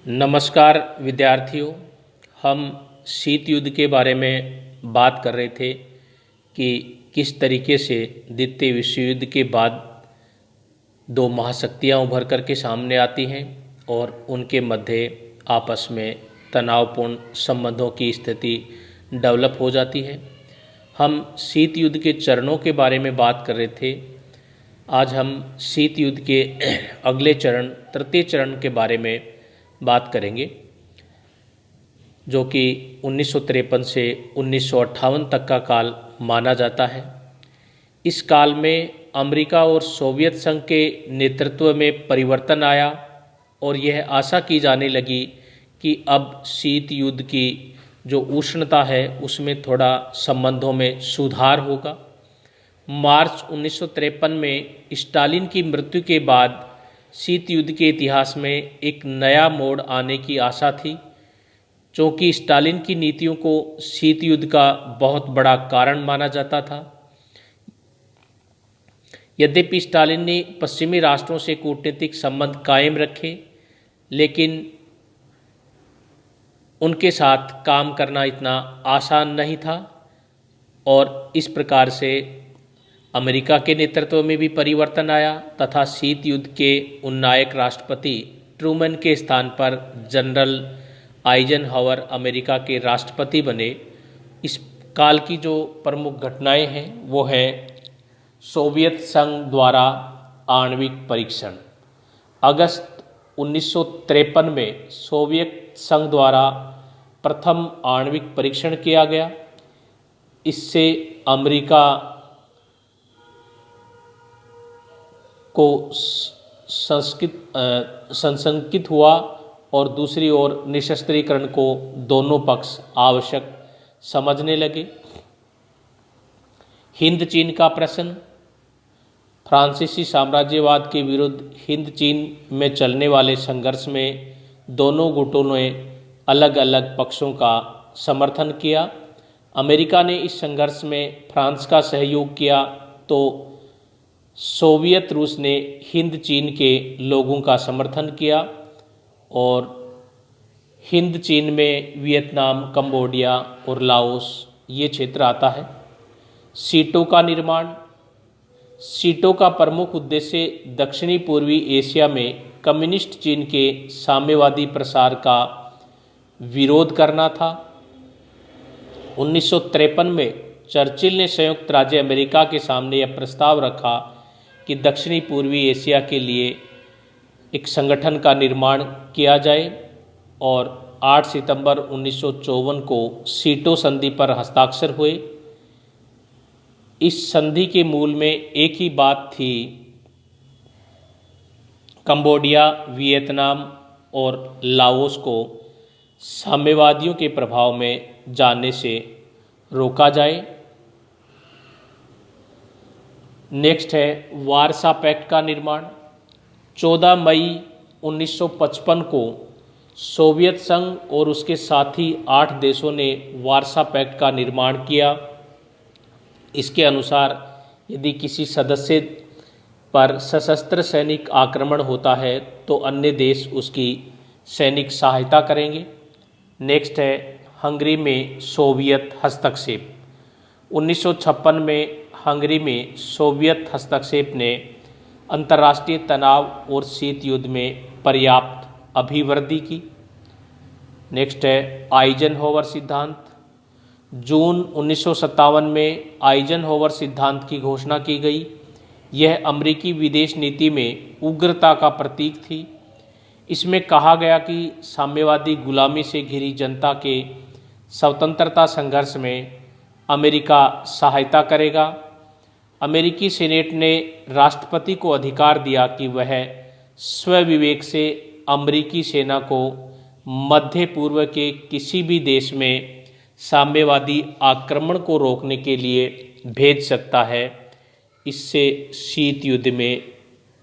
नमस्कार विद्यार्थियों। हम शीत युद्ध के बारे में बात कर रहे थे कि किस तरीके से द्वितीय विश्व युद्ध के बाद दो महाशक्तियां उभर कर के सामने आती हैं और उनके मध्य आपस में तनावपूर्ण संबंधों की स्थिति डेवलप हो जाती है। हम शीत युद्ध के चरणों के बारे में बात कर रहे थे। आज हम शीत युद्ध के अगले चरण तृतीय चरण के बारे में बात करेंगे, जो कि 1953 से 1958 तक का काल माना जाता है। इस काल में अमेरिका और सोवियत संघ के नेतृत्व में परिवर्तन आया और यह आशा की जाने लगी कि अब शीत युद्ध की जो उष्णता है उसमें थोड़ा संबंधों में सुधार होगा। मार्च 1953 में स्टालिन की मृत्यु के बाद शीत युद्ध के इतिहास में एक नया मोड़ आने की आशा थी, क्योंकि स्टालिन की नीतियों को शीत युद्ध का बहुत बड़ा कारण माना जाता था। यद्यपि स्टालिन ने पश्चिमी राष्ट्रों से कूटनीतिक संबंध कायम रखे, लेकिन उनके साथ काम करना इतना आसान नहीं था और इस प्रकार से अमेरिका के नेतृत्व में भी परिवर्तन आया तथा शीत युद्ध के उन नायक राष्ट्रपति ट्रूमैन के स्थान पर जनरल आइजनहावर अमेरिका के राष्ट्रपति बने। इस काल की जो प्रमुख घटनाएं हैं वो है सोवियत संघ द्वारा आणविक परीक्षण। अगस्त 1953 में सोवियत संघ द्वारा प्रथम आणविक परीक्षण किया गया। इससे अमेरिका को संशंकित हुआ और दूसरी ओर निशस्त्रीकरण को दोनों पक्ष आवश्यक समझने लगे। हिंद चीन का प्रश्न। फ्रांसीसी साम्राज्यवाद के विरुद्ध हिंद चीन में चलने वाले संघर्ष में दोनों गुटों ने अलग अलग पक्षों का समर्थन किया। अमेरिका ने इस संघर्ष में फ्रांस का सहयोग किया तो सोवियत रूस ने हिंद चीन के लोगों का समर्थन किया और हिंद चीन में वियतनाम, कंबोडिया और लाओस ये क्षेत्र आता है। सीटों का निर्माण। सीटों का प्रमुख उद्देश्य दक्षिणी पूर्वी एशिया में कम्युनिस्ट चीन के साम्यवादी प्रसार का विरोध करना था। 1953 में चर्चिल ने संयुक्त राज्य अमेरिका के सामने यह प्रस्ताव रखा कि दक्षिणी पूर्वी एशिया के लिए एक संगठन का निर्माण किया जाए और 8 सितंबर 1954 को सीटो संधि पर हस्ताक्षर हुए। इस संधि के मूल में एक ही बात थी, कंबोडिया, वियतनाम और लाओस को साम्यवादियों के प्रभाव में जाने से रोका जाए। नेक्स्ट है वारसा पैक्ट का निर्माण। 14 मई 1955 को सोवियत संघ और उसके साथी 8 देशों ने वारसा पैक्ट का निर्माण किया। इसके अनुसार यदि किसी सदस्य पर सशस्त्र सैनिक आक्रमण होता है तो अन्य देश उसकी सैनिक सहायता करेंगे। नेक्स्ट है हंगरी में सोवियत हस्तक्षेप। 1956 में हंगरी में सोवियत हस्तक्षेप ने अंतर्राष्ट्रीय तनाव और शीत युद्ध में पर्याप्त अभिवृद्धि की। नेक्स्ट है आइजनहोवर सिद्धांत। जून 1957 में आइजनहोवर सिद्धांत की घोषणा की गई। यह अमेरिकी विदेश नीति में उग्रता का प्रतीक थी। इसमें कहा गया कि साम्यवादी गुलामी से घिरी जनता के स्वतंत्रता संघर्ष में अमेरिका सहायता करेगा। अमेरिकी सीनेट ने राष्ट्रपति को अधिकार दिया कि वह स्वविवेक से अमेरिकी सेना को मध्य पूर्व के किसी भी देश में साम्यवादी आक्रमण को रोकने के लिए भेज सकता है। इससे शीत युद्ध में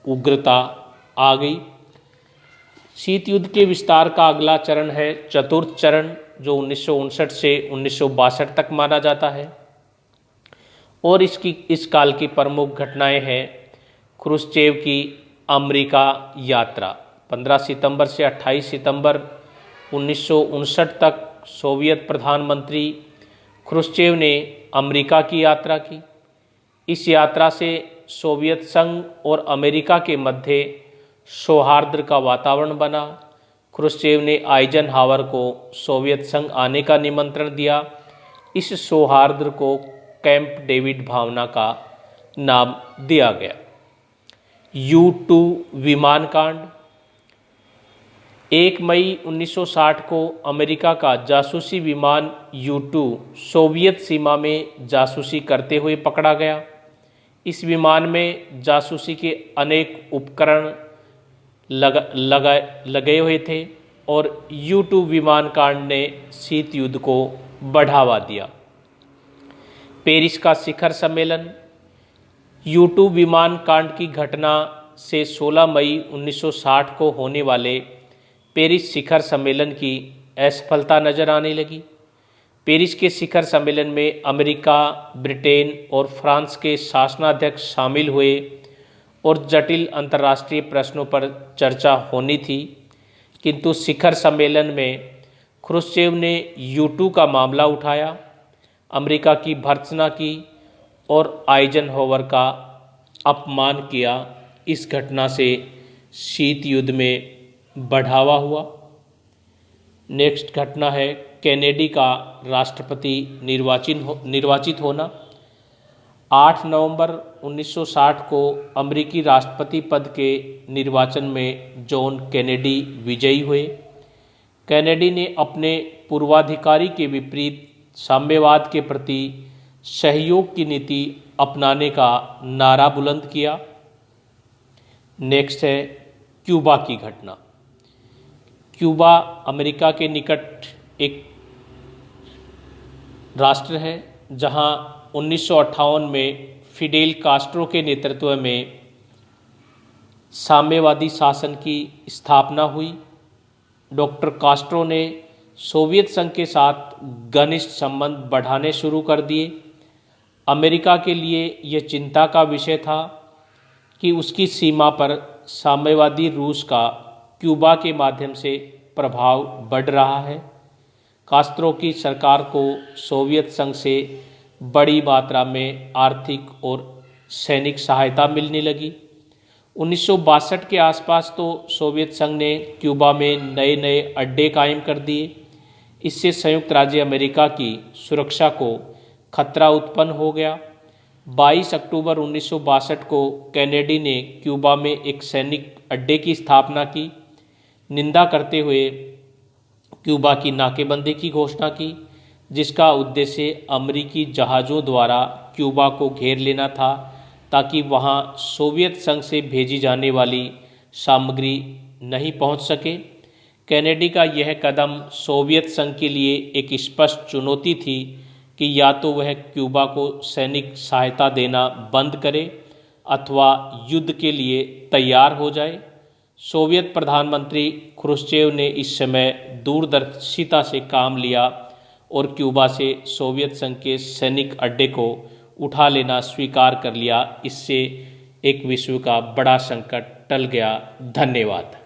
उग्रता आ गई। शीत युद्ध के विस्तार का अगला चरण है चतुर्थ चरण, जो 1959 से 1962 तक माना जाता है और इस काल की प्रमुख घटनाएं हैं क्रुश्चेव की अमेरिका यात्रा। 15 सितंबर से 28 सितंबर 1959 तक सोवियत प्रधानमंत्री ख्रुश्चेव ने अमेरिका की यात्रा की। इस यात्रा से सोवियत संघ और अमेरिका के मध्य सौहार्द का वातावरण बना। ख्रुश्चेव ने आइजनहावर को सोवियत संघ आने का निमंत्रण दिया। इस सौहार्द को कैंप डेविड भावना का नाम दिया गया। U-2 विमान कांड। 1 मई 1960 को अमेरिका का जासूसी विमान U-2 सोवियत सीमा में जासूसी करते हुए पकड़ा गया। इस विमान में जासूसी के अनेक उपकरण लगे हुए थे और U-2 विमान कांड ने शीत युद्ध को बढ़ावा दिया। पेरिस का शिखर सम्मेलन। U-2 विमान कांड की घटना से 16 मई 1960 को होने वाले पेरिस शिखर सम्मेलन की असफलता नजर आने लगी। पेरिस के शिखर सम्मेलन में अमेरिका, ब्रिटेन और फ्रांस के शासनाध्यक्ष शामिल हुए और जटिल अंतर्राष्ट्रीय प्रश्नों पर चर्चा होनी थी, किंतु शिखर सम्मेलन में ख्रुश्चेव ने U-2 का मामला उठाया, अमेरिका की भर्त्सना की और आइजनहावर का अपमान किया। इस घटना से शीत युद्ध में बढ़ावा हुआ। नेक्स्ट घटना है कैनेडी का राष्ट्रपति निर्वाचित होना। 8 नवंबर 1960 को अमेरिकी राष्ट्रपति पद के निर्वाचन में जॉन कैनेडी विजयी हुए। कैनेडी ने अपने पूर्वाधिकारी के विपरीत साम्यवाद के प्रति सहयोग की नीति अपनाने का नारा बुलंद किया। नेक्स्ट है क्यूबा की घटना। क्यूबा अमेरिका के निकट एक राष्ट्र है जहां 1958 में फिडेल कास्ट्रो के नेतृत्व में साम्यवादी शासन की स्थापना हुई। डॉक्टर कास्ट्रो ने सोवियत संघ के साथ घनिष्ठ संबंध बढ़ाने शुरू कर दिए। अमेरिका के लिए यह चिंता का विषय था कि उसकी सीमा पर साम्यवादी रूस का क्यूबा के माध्यम से प्रभाव बढ़ रहा है। कास्त्रो की सरकार को सोवियत संघ से बड़ी मात्रा में आर्थिक और सैनिक सहायता मिलने लगी। 1962 के आसपास तो सोवियत संघ ने क्यूबा में नए नए अड्डे कायम कर दिए। इससे संयुक्त राज्य अमेरिका की सुरक्षा को खतरा उत्पन्न हो गया। 22 अक्टूबर 1962 को कैनेडी ने क्यूबा में एक सैनिक अड्डे की स्थापना की। निंदा करते हुए क्यूबा की नाकेबंदी की घोषणा की, जिसका उद्देश्य अमेरिकी जहाज़ों द्वारा क्यूबा को घेर लेना था ताकि वहां सोवियत संघ से भेजी जाने वाली सामग्री नहीं पहुंच सके। कैनेडी का यह कदम सोवियत संघ के लिए एक स्पष्ट चुनौती थी कि या तो वह क्यूबा को सैनिक सहायता देना बंद करे अथवा युद्ध के लिए तैयार हो जाए। सोवियत प्रधानमंत्री ख्रुश्चेव ने इस समय दूरदर्शिता से काम लिया और क्यूबा से सोवियत संघ के सैनिक अड्डे को उठा लेना स्वीकार कर लिया। इससे एक विश्व का बड़ा संकट टल गया। धन्यवाद।